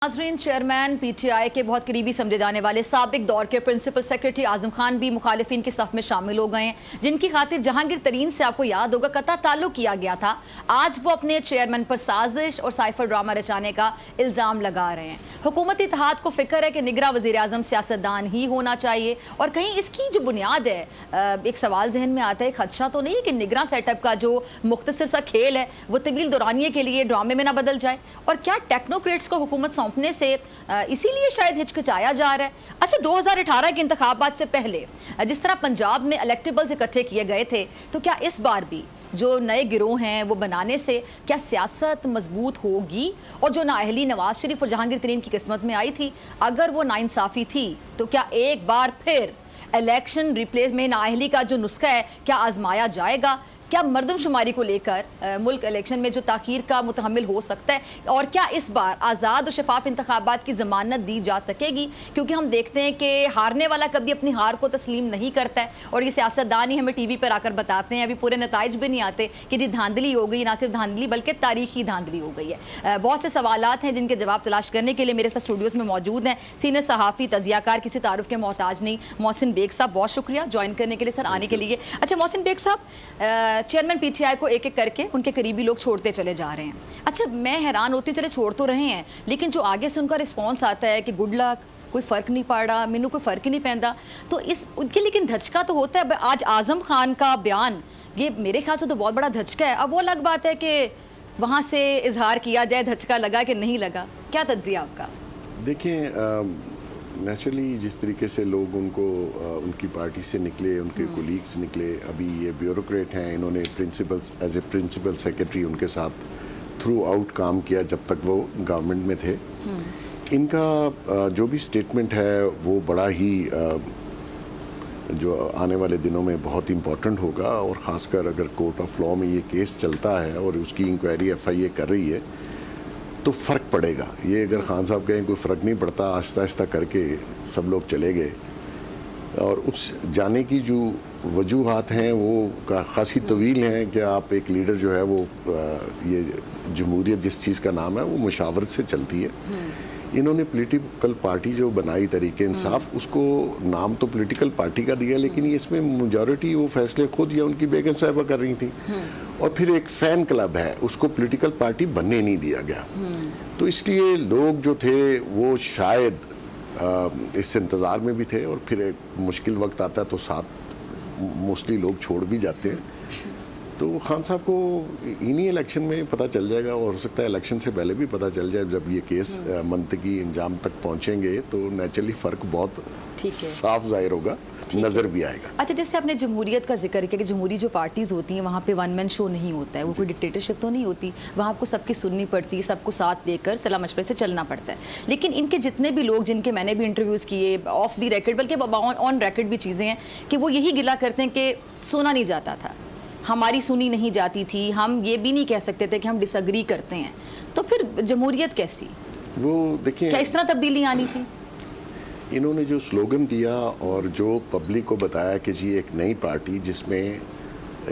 नाजरीन, chairman PTI के बहुत करीबी समझे जाने वाले साबिक दौर के प्रिंसिपल सेक्रेटरी आजम खान भी मुखालिफिन की सफ में शामिल हो गए हैं, जिनकी खातिर जहांगीर तरीन से आपको याद होगा कता ताल्लुक किया गया था। आज वो अपने चेयरमैन पर साजिश और साइफर ड्रामा रचाने का इल्ज़ाम लगा रहे हैं। हुकूमती इत्तेहाद को फिक्र है कि निगरां वज़ीर आज़म सियासतदान ही होना चाहिए, और कहीं इसकी जो बुनियाद है, एक सवाल जहन में आता है, खदशा तो नहीं है कि निगरां सेटअप का जो मुख्तसर सा खेल है वो तवील दौरानिए के लिए ड्रामे में ना बदल जाए, और क्या टेक्नोक्रेट्स को हुकूमत सौंपने से इसीलिए शायद हिचकिचाया जा रहा है। अच्छा, 2018 के इंतखाबात से पहले जिस तरह पंजाब में इलेक्टेबल्स इकट्ठे किए गए थे, तो क्या इस बार भी जो नए गिरोह हैं वो बनाने से क्या सियासत मजबूत होगी? और जो नाअहली नवाज शरीफ और जहांगीर तरीन की किस्मत में आई थी, अगर वो नाइंसाफ़ी थी, तो क्या एक बार फिर इलेक्शन रिप्लेस में नाअहली का जो नुस्खा है क्या आजमाया जाएगा? क्या मर्दमशुमारी को लेकर मुल्क इलेक्शन में जो ताख़ीर का मुतहम्मिल हो सकता है, और क्या इस बार आज़ाद और शफाफ इंतखाबात की ज़मानत दी जा सकेगी? क्योंकि हम देखते हैं कि हारने वाला कभी अपनी हार को तस्लीम नहीं करता है, और ये सियासतदान ही हमें टीवी पर आकर बताते हैं, अभी पूरे नताइज भी नहीं आते कि जी धांधली हो गई, ना सिर्फ धांधली बल्कि तारीखी धांधली हो गई है। बहुत से सवालात हैं जिनके जवाब तलाश करने के लिए मेरे साथ स्टूडियोज़ में मौजूद हैं सीनियर सहाफ़ी, तजियाकार, किसी तारुफ के मोहताज नहीं, मोहसिन बेग साहब। बहुत शुक्रिया ज्वाइन करने के लिए सर, आने के लिए। अच्छा मोहसिन बेग साहब, चेयरमैन पीटीआई को एक एक करके उनके करीबी लोग छोड़ते चले जा रहे हैं। अच्छा, मैं हैरान होती हूँ, चले छोड़ तो रहे हैं, लेकिन जो आगे से उनका रिस्पॉन्स आता है कि गुड लक, कोई फ़र्क नहीं पड़ रहा, मैनू कोई फ़र्क ही नहीं पैंदा, तो इस उनके लेकिन धचका तो होता है। आज आज़म खान का बयान, ये मेरे ख्याल से तो बहुत बड़ा धचका है। अब वो अलग बात है कि वहाँ से इजहार किया जाए धचका लगा कि नहीं लगा, क्या तज्जिया आपका? देखिए, नेचुरली जिस तरीके से लोग उनको उनकी पार्टी से निकले, उनके कोलीग्स निकले, अभी ये ब्यूरोक्रेट हैं, इन्होंने principals as a principal secretary उनके साथ थ्रू आउट काम किया जब तक वो गवर्नमेंट में थे। इनका जो भी स्टेटमेंट है वो बड़ा ही जो आने वाले दिनों में बहुत इम्पोर्टेंट होगा, और ख़ासकर अगर कोर्ट ऑफ लॉ में ये केस चलता है और उसकी इंक्वायरी FIA कर रही है तो फ़र्क पड़ेगा। ये अगर खान साहब कहें कोई फ़र्क नहीं पड़ता, आहिस्ता आहिस्ता करके सब लोग चले गए, और उस जाने की जो वजूहात हैं वो खासी तवील हैं कि आप एक लीडर जो है वो ये जमहूरियत जिस चीज़ का नाम है वो मुशावरत से चलती है। इन्होंने पॉलिटिकल पार्टी जो बनाई तरीके इंसाफ, उसको नाम तो पॉलिटिकल पार्टी का दिया, लेकिन ये इसमें मेजॉरिटी वो फैसले खुद या उनकी बेगम साहिबा कर रही थी, और फिर एक फ़ैन क्लब है, उसको पॉलिटिकल पार्टी बनने नहीं दिया गया। तो इसलिए लोग जो थे वो शायद इस इंतज़ार में भी थे, और फिर एक मुश्किल वक्त आता है तो साथ मोस्टली लोग छोड़ भी जाते हैं। तो खान साहब को इन्हीं इलेक्शन में पता चल जाएगा, और हो सकता है इलेक्शन से पहले भी पता चल जाए। जब ये केस मंतकी इंजाम तक पहुंचेंगे तो नेचुरली फ़र्क बहुत साफ जाहिर होगा, नज़र भी आएगा। अच्छा, जैसे आपने जमहूरियत का जिक्र किया कि जमहूरी जो पार्टीज़ होती हैं वहाँ पे वन मैन शो नहीं होता है, वो कोई डिक्टेटरशिप तो नहीं होती, वहाँ आपको सबकी सुननी पड़ती है, सबको साथ लेकर सलाह मशवरे से चलना पड़ता है। लेकिन इनके जितने भी लोग जिनके मैंने भी इंटरव्यूज़ किए ऑफ द रिकॉर्ड, बल्कि ऑन रिकॉर्ड भी चीज़ें हैं कि वो यही गिला करते हैं कि सुना नहीं जाता था, हमारी सुनी नहीं जाती थी, हम ये भी नहीं कह सकते थे कि हम डिसएग्री करते हैं। तो फिर जमहूरियत कैसी? वो देखिए, क्या इस तरह तब्दीली आनी थी? इन्होंने जो स्लोगन दिया और जो पब्लिक को बताया कि जी एक नई पार्टी जिसमें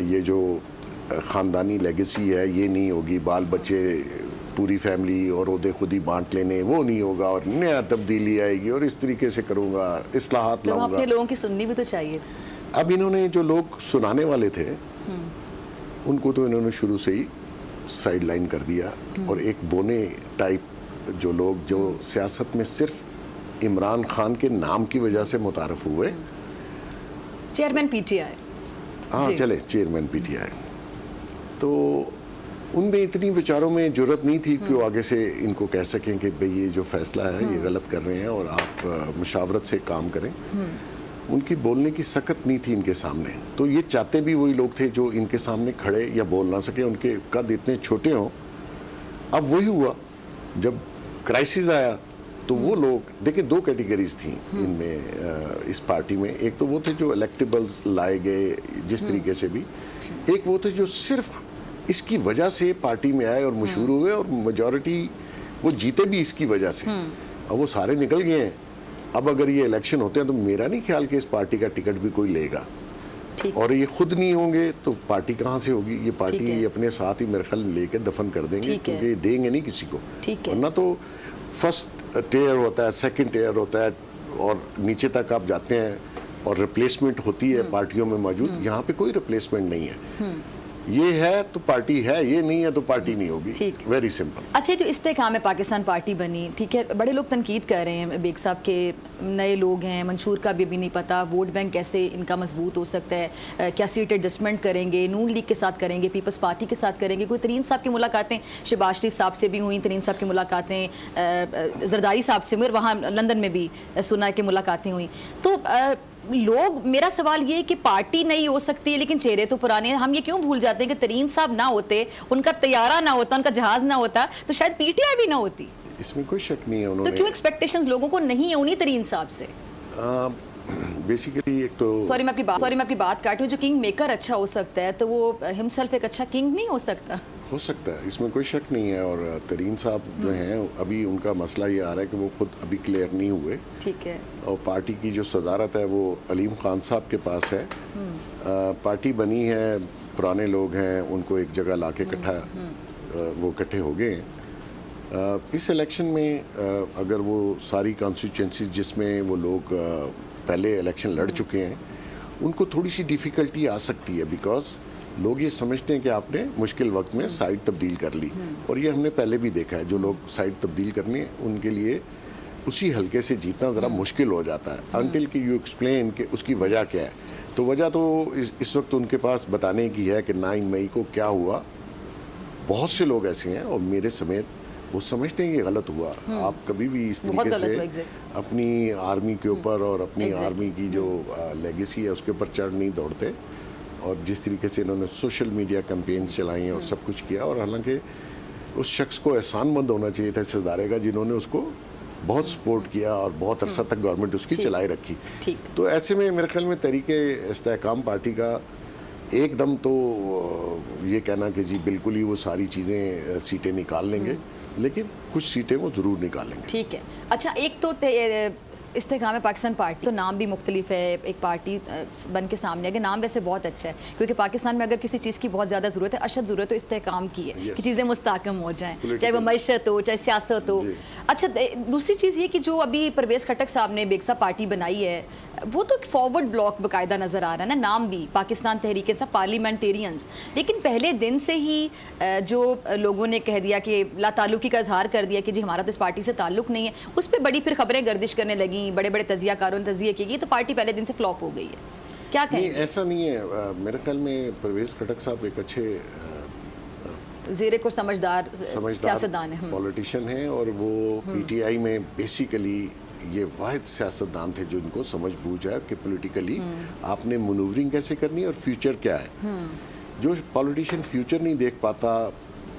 ये जो ख़ानदानी लेगेसी है ये नहीं होगी, बाल बच्चे पूरी फैमिली और ओहदे खुद ही बांट लेने वो नहीं होगा, और नया तब्दीली आएगी, और इस तरीके से करूँगा, इस्लाहात लाऊंगा। अपने लोगों की सुननी भी तो चाहिए। अब इन्होंने जो लोग सुनाने वाले थे उनको तो इन्होंने शुरू से ही साइड लाइन कर दिया, और एक बोने टाइप जो लोग जो सियासत में सिर्फ इमरान खान के नाम की वजह से मुतारफ हुए, चेयरमैन पीटीआई, हाँ चले चेयरमैन पीटीआई, तो उनमें इतनी बेचारों में जुर्रत नहीं थी कि वो आगे से इनको कह सकें कि भाई ये जो फैसला है ये गलत कर रहे हैं और आप मुशावरत से काम करें। उनकी बोलने की सकत नहीं थी इनके सामने, तो ये चाहते भी वही लोग थे जो इनके सामने खड़े या बोल ना सके, उनके कद इतने छोटे हों। अब वही हुआ, जब क्राइसिस आया तो वो लोग, देखिए दो कैटेगरीज थी इनमें, इस पार्टी में। एक तो वो थे जो इलेक्टेबल्स लाए गए जिस तरीके से भी, एक वो थे जो सिर्फ इसकी वजह से पार्टी में आए और मशहूर हुए, और मेजॉरिटी वो जीते भी इसकी वजह से। अब वो सारे निकल गए हैं। अब अगर ये इलेक्शन होते हैं तो मेरा नहीं ख्याल कि इस पार्टी का टिकट भी कोई लेगा, और ये खुद नहीं होंगे तो पार्टी कहाँ से होगी? ये पार्टी अपने साथ ही मेरे ख्याल लेके दफन कर देंगे, क्योंकि ये देंगे नहीं किसी को। वरना तो फर्स्ट टेयर होता है, सेकंड टेयर होता है और नीचे तक आप जाते हैं और रिप्लेसमेंट होती है पार्टियों में मौजूद। यहाँ पे कोई रिप्लेसमेंट नहीं है। ये है तो पार्टी है, ये नहीं है तो पार्टी नहीं होगी। Very simple. अच्छा, जो इस्तेकाम में पाकिस्तान पार्टी बनी, ठीक है, बड़े लोग तनकीद कर रहे हैं, बेग साहब के नए लोग हैं, मंशूर का भी नहीं पता, वोट बैंक कैसे इनका मजबूत हो सकता है, क्या सीट एडजस्टमेंट करेंगे, नून लीग के साथ करेंगे, पीपल्स पार्टी के साथ करेंगे। कोई तरीन साहब की मुलाकातें शहबाज शरीफ साहब से भी हुई, तरीन साहब की मुलाकातें जरदारी साहब से हुई और वहाँ लंदन में भी सुना कि मुलाकातें हुई। तो लोग, मेरा सवाल ये है कि पार्टी नई हो सकती है लेकिन चेहरे तो पुराने हैं। हम ये क्यों भूल जाते हैं कि तरीन साहब ना होते, उनका तैयारा ना होता, उनका जहाज ना होता, तो शायद पीटीआई भी ना होती। इसमें कोई शक नहीं है। उन्होंने तो क्यों एक्सपेक्टेशंस लोगों को नहीं है उन्हीं तरीन साहब से? बेसिकली एक तो सॉरी मैं आपकी बात काट रही हूँ। जो किंग मेकर अच्छा हो सकता है तो वो हिमसेल्फ एक अच्छा किंग नहीं हो सकता? हो सकता है, इसमें कोई शक नहीं है। और तरीन साहब जो हैं, अभी उनका मसला ये आ रहा है कि वो खुद अभी क्लियर नहीं हुए। ठीक है। और पार्टी की जो सदारत है वो अलीम खान साहब के पास है। पार्टी बनी है, पुराने लोग हैं, उनको एक जगह ला के वो इकट्ठे हो गए हैं। इस इलेक्शन में अगर वो सारी कॉन्स्टिट्यूंसीज जिसमें वो लोग पहले इलेक्शन लड़ चुके हैं, उनको थोड़ी सी डिफ़िकल्टी आ सकती है, बिकॉज लोग ये समझते हैं कि आपने मुश्किल वक्त में साइड तब्दील कर ली। और ये हमने पहले भी देखा है, जो लोग साइड तब्दील करने, उनके लिए उसी हल्के से जीतना ज़रा मुश्किल हो जाता है अनटिल कि यू एक्सप्लेन कि उसकी वजह क्या है। तो वजह तो इस वक्त उनके पास बताने की है कि 9 मई को क्या हुआ। बहुत से लोग ऐसे हैं और मेरे समेत, वो समझते हैं कि गलत हुआ। आप कभी भी इस तरीके से अपनी आर्मी के ऊपर और अपनी आर्मी की जो लेगेसी है उसके ऊपर चढ़ नहीं दौड़ते। और जिस तरीके से इन्होंने सोशल मीडिया कैंपेन चलाई और सब कुछ किया, और हालांकि उस शख्स को एहसानमंद होना चाहिए था इस इदारे का जिन्होंने उसको बहुत सपोर्ट किया और बहुत अरसा तक गवर्नमेंट उसकी चलाई रखी। तो ऐसे में मेरे ख्याल में तरीके इस्तेहकाम पार्टी का एकदम तो ये कहना कि जी बिल्कुल ही वो सारी चीज़ें सीटें निकाल लेंगे, लेकिन कुछ सीटें वो ज़रूर निकालेंगे। ठीक है। अच्छा, एक तो इस्तेकाम पाकिस्तान पार्टी, तो नाम भी मुख्तलिफ है, एक पार्टी बन के सामने है। नाम वैसे बहुत अच्छा है, क्योंकि पाकिस्तान में अगर किसी चीज़ की बहुत ज़्यादा ज़रूरत है, अशद ज़रूरत तो इस्तेकाम की है कि चीज़ें मुस्तहकम हो जाएं, चाहे वो मैशत हो, चाहे सियासत हो। अच्छा, दूसरी चीज़ ये कि जो अभी परवेज़ खटक साहब ने बेग साहब पार्टी बनाई है, वो तो एक फॉरवर्ड ब्लॉक बाकायदा नज़र आ रहा है ना, नाम भी पाकिस्तान तहरीक इंसाफ पार्लियामेंटेरियंस। लेकिन पहले दिन से ही जो लोगों ने कह दिया कि ला ताल्लुकी का इजहार कर दिया कि जी हमारा तो इस पार्टी से ताल्लुक नहीं है, उस पर बड़ी फिर खबरें गर्दिश करने लगी, बड़े बड़े तजियाकारों ने तजिया की, तो पार्टी पहले दिन से फ्लॉप हो गई है। क्या कहेंगे? नहीं, ऐसा नहीं है। मेरे ख्याल में परवेज़ खटक साहब एक अच्छे ज़ेरे को समझदार सियासतदान है, पॉलिटिशियन हैं, और वो पीटीआई में बेसिकली ये वाहिद सियासतदान थे जो इनको समझ बूझ है कि पॉलिटिकली आपने मनूवरिंग कैसे करनी है और फ्यूचर क्या है। जो पॉलिटिशियन फ्यूचर नहीं देख पाता,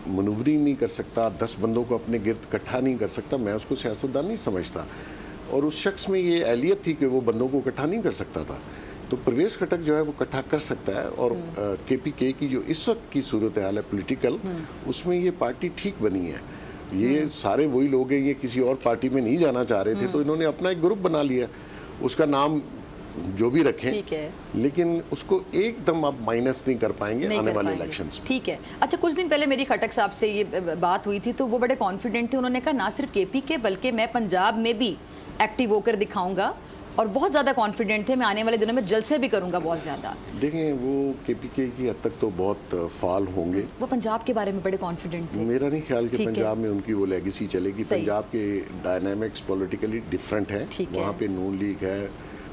मनूवरिंग नहीं कर सकता, 10 बंदों को अपने गिर्द इकट्ठा नहीं कर सकता, मैं उसको सियासतदान नहीं समझता। और उस शख्स में ये एहलियत थी कि वो बंदों को इकट्ठा नहीं कर सकता था। तो परवेज़ खटक जो है वो इकट्ठा कर सकता है। और केपीके की जो इस वक्त की सूरत हाल है पॉलिटिकल, उसमें ये पार्टी ठीक बनी है। ये सारे वही लोग हैं, ये किसी और पार्टी में नहीं जाना चाह रहे थे, तो इन्होंने अपना एक ग्रुप बना लिया, उसका नाम जो भी रखें, लेकिन उसको एकदम आप माइनस नहीं कर पाएंगे आने वाले इलेक्शंस में। ठीक है। अच्छा, कुछ दिन पहले मेरी खटक साहब से ये बात हुई थी, तो वो बड़े कॉन्फिडेंट थे। उन्होंने कहा ना सिर्फ केपीके बल्कि मैं पंजाब में भी एक्टिव होकर दिखाऊंगा, और बहुत ज़्यादा कॉन्फिडेंट थे, मैं आने वाले दिनों में जलसे भी करूंगा बहुत ज़्यादा। देखें, वो केपीके की हद तक तो बहुत फाल होंगे। वो पंजाब के बारे में बड़े कॉन्फिडेंट थे। मेरा नहीं ख्याल कि पंजाब में उनकी वो लेगेसी चलेगी। पंजाब के डायनामिक्स पॉलिटिकली डिफरेंट है। वहाँ पे नून लीग है,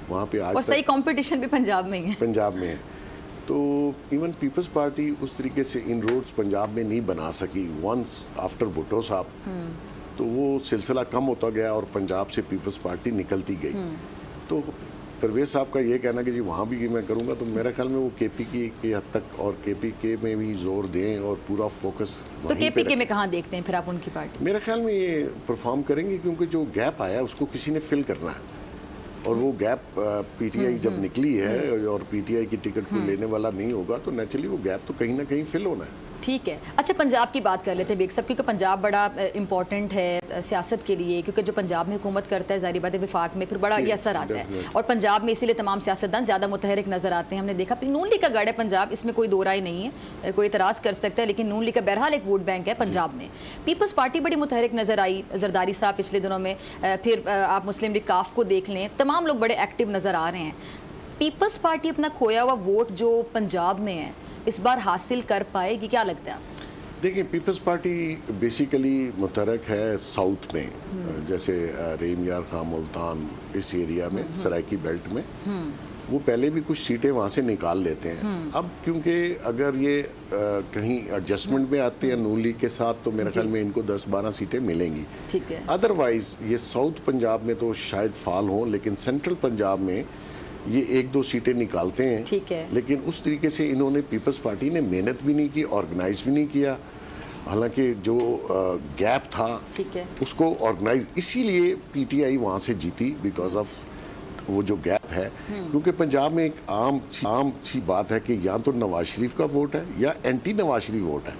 वहाँ पे आज और सही कंपटीशन भी पंजाब में ही है। पंजाब में है। तो इवन पीपल्स पार्टी उस तरीके से इन रोड्स पंजाब में नहीं बना सकी वंस आफ्टर भुट्टो साहब। तो वो सिलसिला कम होता गया और पंजाब से पीपल्स पार्टी निकलती गई। तो परवेज़ साहब का ये कहना कि जी वहाँ भी मैं करूँगा, तो मेरे ख्याल में वो केपीके के हद तक और केपीके में भी जोर दें और पूरा फोकस तो केपीके में कहाँ देखते हैं फिर आप उनकी पार्टी? मेरे ख्याल में ये परफॉर्म करेंगे, क्योंकि जो गैप आया उसको किसी ने फिल करना है। और वो गैप पीटीआई जब निकली है और पीटीआई की टिकट को लेने वाला नहीं होगा, तो नेचुरली वो गैप तो कहीं ना कहीं फिल होना है। ठीक है। अच्छा, पंजाब की बात कर लेते हैं बेग साहब, क्योंकि पंजाब बड़ा इंपॉर्टेंट है सियासत के लिए, क्योंकि जो पंजाब में हुकूमत करता है ज़ाहिर बात है विफाक में फिर बड़ा ये असर आता है, और पंजाब में इसीलिए तमाम सियासतदान ज़्यादा मुतहरिक नज़र आते हैं। हमने देखा नून लीग का गढ़ है पंजाब, इसमें कोई दो राय नहीं है, कोई एतराज़ कर सकता है, लेकिन नून लीग का बहरहाल एक वोट बैंक है पंजाब में। पीपल्स पार्टी बड़ी मुतहरिक नज़र आई, जरदारी साहब पिछले दिनों में, फिर आप मुस्लिम लीग काफ को देख लें, तमाम लोग बड़े एक्टिव नज़र आ रहे हैं। पीपल्स पार्टी अपना खोया हुआ वोट जो पंजाब में है इस बार हासिल कर पाएगी, क्या लगता है? देखिए, पीपल्स पार्टी बेसिकली मुतहरक है साउथ में, जैसे रेम यार खां मुल्तान इस एरिया में, सराइकी बेल्ट में, वो पहले भी कुछ सीटें वहाँ से निकाल लेते हैं। अब क्योंकि अगर ये कहीं एडजस्टमेंट में आते हैं नून लीग के साथ, तो मेरे ख्याल में इनको 10-12 सीटें मिलेंगी। ठीक है। अदरवाइज ये साउथ पंजाब में तो शायद फाल हों, लेकिन सेंट्रल पंजाब में ये 1-2 सीटें निकालते हैं। ठीक है। लेकिन उस तरीके से इन्होंने पीपल्स पार्टी ने मेहनत भी नहीं की, ऑर्गेनाइज भी नहीं किया, हालांकि जो गैप था ठीक है उसको ऑर्गेनाइज, इसीलिए पीटीआई वहाँ से जीती, बिकॉज ऑफ वो जो गैप है। क्योंकि पंजाब में एक आम सी बात है कि या तो नवाज शरीफ का वोट है या एंटी नवाज शरीफ वोट है।